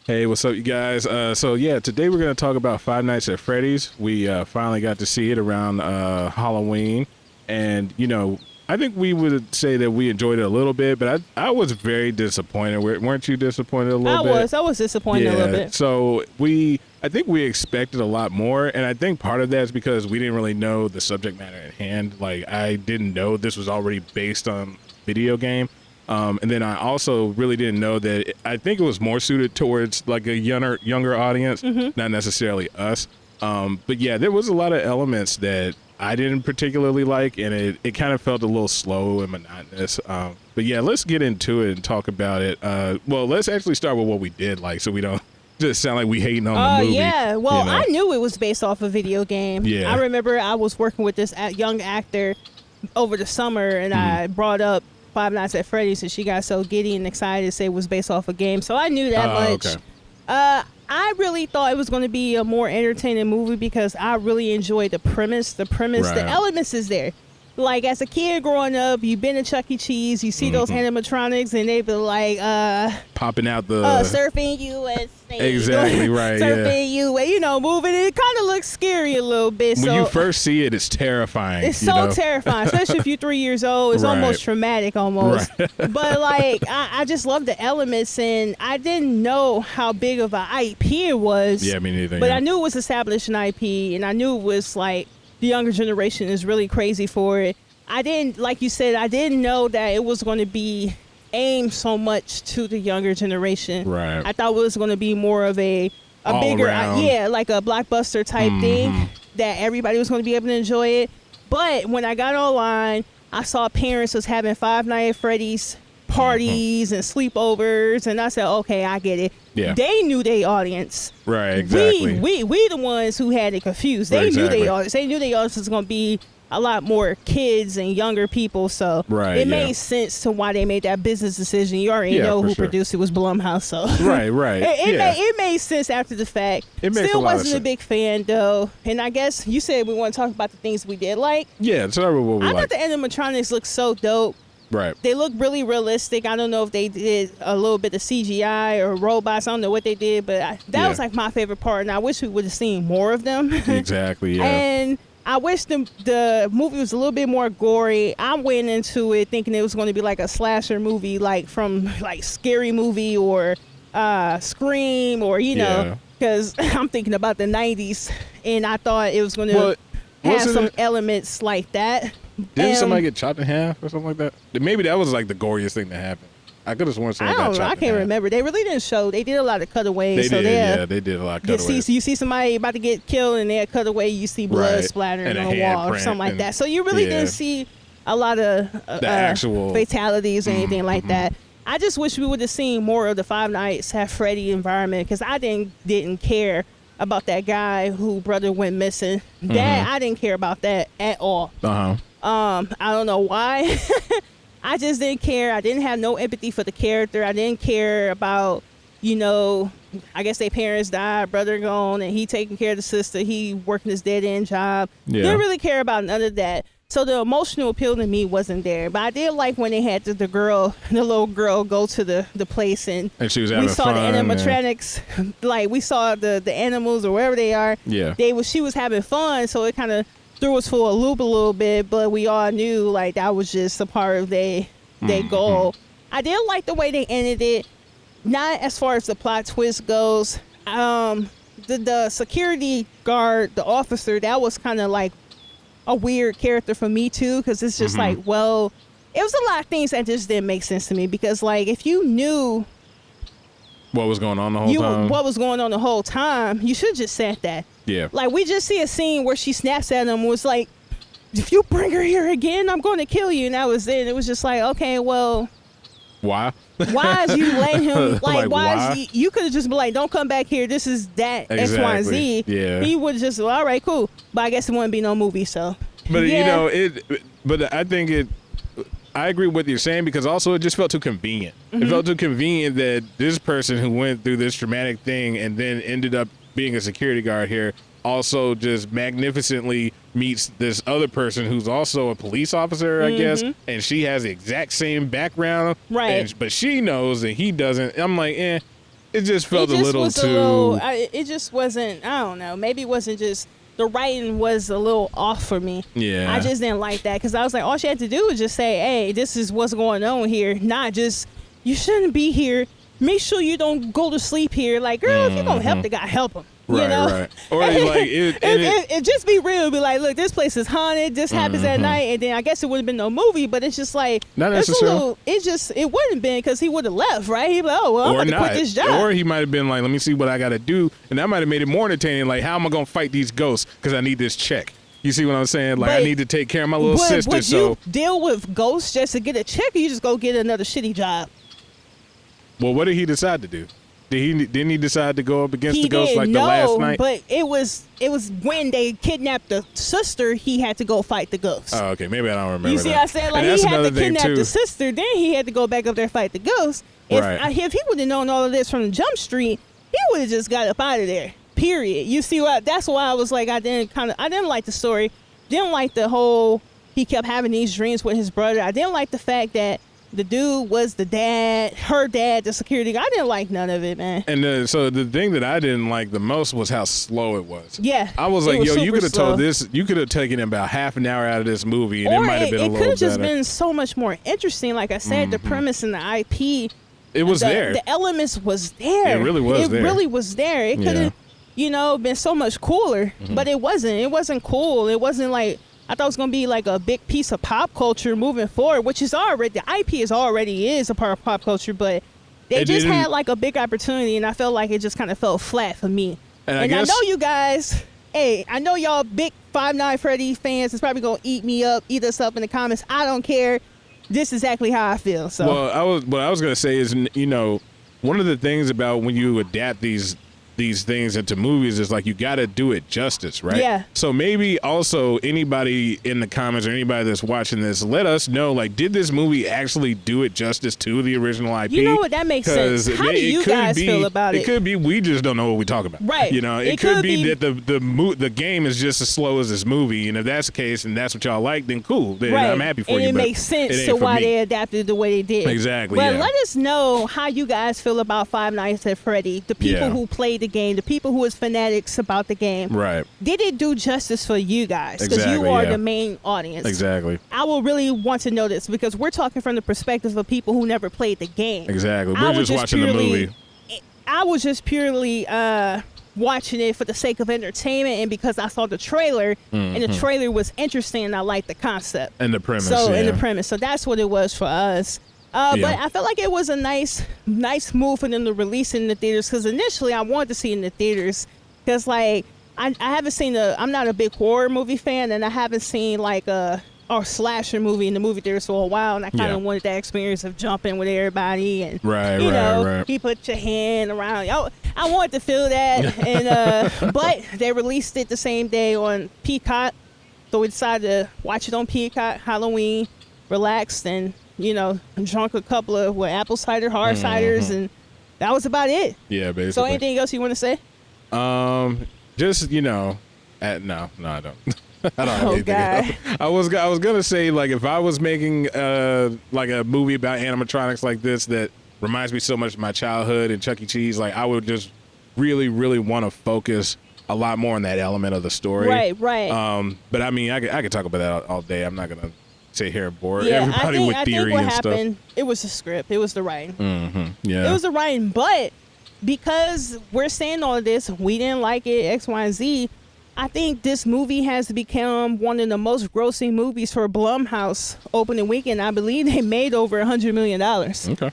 Hey, what's up, you guys? Today we're going to talk about Five Nights at Freddy's. We finally got to see it around Halloween, and I think we would say that we enjoyed it a little bit, but I was very disappointed. Weren't you disappointed a little bit? I was disappointed a little bit. So I think we expected a lot more, and I think part of that is because we didn't really know the subject matter at hand. Like, I didn't know this was already based on video game. And then I also really didn't know that I think it was more suited towards like a younger audience, not necessarily us. But yeah, there was a lot of elements that I didn't particularly like, and it kind of felt a little slow and monotonous. But yeah, let's get into it and talk about it. Well, let's actually start with what we did like, so we don't just sound like we hating on the movie. Yeah, well, I knew it was based off a video game. Yeah. I remember I was working with this young actor over the summer, and I brought up Five Nights at Freddy's, and she got so giddy and excited to say it was based off a game. So I knew that much. Okay. I really thought it was going to be a more entertaining movie because I really enjoyed the premise. The elements is there. Like, as a kid growing up, you've been to Chuck E. Cheese, you see those animatronics, and they be like, popping out the surfing you and exactly right, surfing you and moving. It kind of looks scary a little bit. When you first see it, it's terrifying. It's so terrifying, especially if you're 3 years old. It's almost traumatic, almost. Right. But like, I just love the elements, and I didn't know how big of an IP it was. Yeah, me neither. But I knew it was established in IP, and I knew it was like, the younger generation is really crazy for it. I didn't know that it was going to be aimed so much to the younger generation. Right. I thought it was going to be more of a bigger, like a blockbuster type thing that everybody was going to be able to enjoy it. But when I got online, I saw parents was having Five Nights at Freddy's parties and sleepovers, and I said, okay, I get it. Yeah. They knew their audience. Right, exactly. We the ones who had it confused. They knew their audience. They knew their audience was going to be a lot more kids and younger people, so it made sense to why they made that business decision. You already know who produced it was Blumhouse, so right. It made sense after the fact. Still wasn't a big fan though, and I guess you said we want to talk about the things we did like. Yeah, tell me what we like. I thought the animatronics looked so dope. Right. They look really realistic. I don't know if they did a little bit of CGI or robots. I don't know what they did, but that was like my favorite part, and I wish we would have seen more of them. Exactly, yeah. And I wish the movie was a little bit more gory. I went into it thinking it was going to be like a slasher movie, like from like Scary Movie or Scream, or because I'm thinking about the 90s, and I thought it was going to have some elements like that. Didn't somebody get chopped in half or something like that? Maybe that was like the goriest thing that happened. I could have sworn somebody got chopped in half. I can't remember. They really didn't show. They did a lot of cutaways. They did a lot of cutaways. You see somebody about to get killed, and they had cutaway. You see blood splattering on the wall or something like that. So you really didn't see a lot of the actual fatalities or anything like that. I just wish we would have seen more of the Five Nights at Freddy environment, because I didn't care about that guy who brother went missing. That I didn't care about that at all. I don't know why. I just didn't care. I didn't have no empathy for the character. I didn't care about, I guess their parents died, brother gone, and he taking care of the sister. He working his dead-end job. Yeah. Didn't really care about none of that. So the emotional appeal to me wasn't there. But I did like when they had the little girl go to the place, and she was having we saw fun, the animatronics, like we saw the animals or wherever they are. Yeah. She was having fun, so it kind of threw us for a loop a little bit, but we all knew like that was just a part of their goal. I did like the way they ended it, not as far as the plot twist goes. The security guard, the officer, that was kind of like a weird character for me too, because it's just like, well, it was a lot of things that just didn't make sense to me, because like if you knew what was going on the whole time, you should have just said that. Yeah. Like, we just see a scene where she snaps at him, was like, if you bring her here again, I'm going to kill you. And that was it. It was just like, okay, well, why? Why is you letting him, you could have just been like, don't come back here. This is that X, Y, and Z. Yeah. He would just, all right, cool. But I guess it wouldn't be no movie, so. But, but I think I agree with what you're saying, because also it just felt too convenient. It felt too convenient that this person who went through this traumatic thing and then ended up being a security guard here also just magnificently meets this other person who's also a police officer, I guess, and she has the exact same background. Right. But she knows and he doesn't. I'm like, It just felt a little was too. It just wasn't. I don't know. Maybe it wasn't just the writing was a little off for me. Yeah. I just didn't like that because I was like, all she had to do was just say, "Hey, this is what's going on here." Not just you shouldn't be here. Make sure you don't go to sleep here. Like, girl, if you're gonna help the guy, help him. Right, you know? right. Or like it just be real. Be like, look, this place is haunted. This happens at night, and then I guess it would have been no movie. But it's just like not it's necessarily. it wouldn't have been because he would have left, right? He'd be like, oh well, I'm going to quit this job. Or he might have been like, let me see what I got to do, and that might have made it more entertaining. Like, how am I gonna fight these ghosts? Because I need this check. You see what I'm saying? Like, I need to take care of my little sister. Would you deal with ghosts just to get a check, or you just go get another shitty job? Well, what did he decide to do? Didn't he decide to go up against the ghost like the last night? But it was when they kidnapped the sister, he had to go fight the ghost. Oh, okay. Maybe I don't remember. You see that. what I said? Like, he had to kidnap the sister, then he had to go back up there and fight the ghost. If he would have known all of this from Jump Street, he would have just got up out of there. Period. You see what? That's why I was like, I didn't like the story. Didn't like the whole he kept having these dreams with his brother. I didn't like the fact that the dude was the dad, her dad, the security guy. I didn't like none of it, man. And so the thing that I didn't like the most was how slow it was. Yeah. I was like, yo, you could have told this, you could have taken about half an hour out of this movie, and it might have been a little better. It could have just been so much more interesting. Like I said, the premise and the IP. It was there. The elements was there. It really was there. It really was there. It could have, been so much cooler, but it wasn't. It wasn't cool. It wasn't like, I thought it was going to be like a big piece of pop culture moving forward, which is already, the IP is a part of pop culture, but they just had like a big opportunity, and I felt like it just kind of fell flat for me. And I know you guys, I know y'all big 5'9" Freddy fans is probably going to eat us up in the comments. I don't care. This is exactly how I feel. So, well, what I was going to say is, one of the things about when you adapt these things into movies is like you got to do it justice, right? Yeah. So maybe also anybody in the comments or anybody that's watching this, let us know, like, did this movie actually do it justice to the original IP? You know what? That makes sense. How do you guys feel about it? It could be we just don't know what we talk about. Right. It could be that the game is just as slow as this movie, and if that's the case and that's what y'all like, then cool. Then I'm happy for you. And it makes sense to why they adapted the way they did. Exactly. But let us know how you guys feel about Five Nights at Freddy, the people who played the game, the people who was fanatics about the game. Right. Did it do justice for you guys? Because you are the main audience. Exactly. I will really want to know this because we're talking from the perspective of people who never played the game. Exactly. We're just watching the movie. I was just purely watching it for the sake of entertainment and because I saw the trailer and the trailer was interesting and I liked the concept. And the premise. And the premise. So that's what it was for us. But I felt like it was a nice move for them to release it in the theaters because initially I wanted to see it in the theaters because like I haven't seen I'm not a big horror movie fan and I haven't seen like a slasher movie in the movie theaters for a while and I kind of wanted that experience of jumping with everybody and you put your hand around. I wanted to feel that and but they released it the same day on Peacock, so we decided to watch it on Peacock. Halloween, relaxed and drunk a couple of apple cider, hard ciders, and that was about it. Yeah, basically. So anything else you want to say? Just no, I don't. I don't have anything else. I was gonna say like if I was making like a movie about animatronics like this that reminds me so much of my childhood and Chuck E. Cheese, like I would just really, really want to focus a lot more on that element of the story. Right. But I mean, I could talk about that all day. I'm not gonna sit here and bore everybody with theory and stuff. It was the script. It was the writing. Yeah. It was the writing. But because we're saying all of this, we didn't like it, X, Y, and Z, I think this movie has become one of the most grossing movies for Blumhouse opening weekend. I believe they made over $100 million,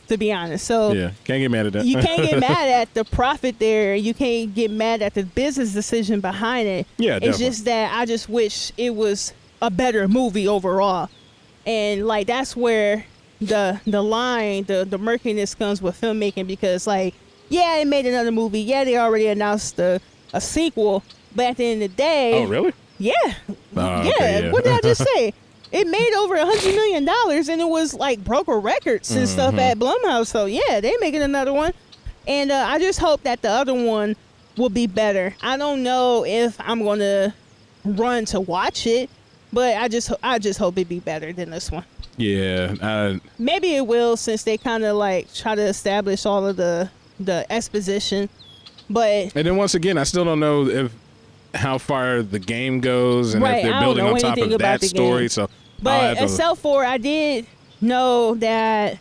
to be honest. So yeah, can't get mad at that. You can't get mad at the profit there. You can't get mad at the business decision behind it. Yeah, it's just that I just wish it was a better movie overall. And like that's where the line, the murkiness comes with filmmaking because like, yeah, they made another movie. Yeah, they already announced a sequel. But at the end of the day... Oh, really? Yeah. Yeah. What did I just say? It made over $100 million and it was like broke records and stuff at Blumhouse. So yeah, they making another one. And I just hope that the other one will be better. I don't know if I'm going to run to watch it. But I just hope it be better than this one. Yeah. Maybe it will since they kind of like try to establish all of the the exposition. But and then once again, I still don't know how far the game goes and right, if they're I don't building know on top anything of about that the story. game. So, But except for I did know that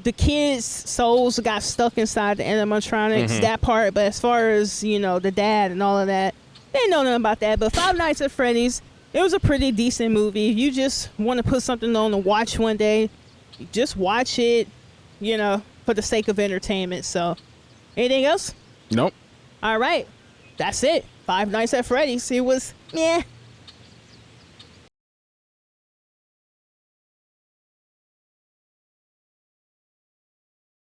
the kids' souls got stuck inside the animatronics, that part. But as far as, the dad and all of that, they didn't know nothing about that. But Five Nights at Freddy's, it was a pretty decent movie. If you just want to put something on to watch one day, just watch it, for the sake of entertainment. So, anything else? Nope. All right. That's it. Five Nights at Freddy's. It was,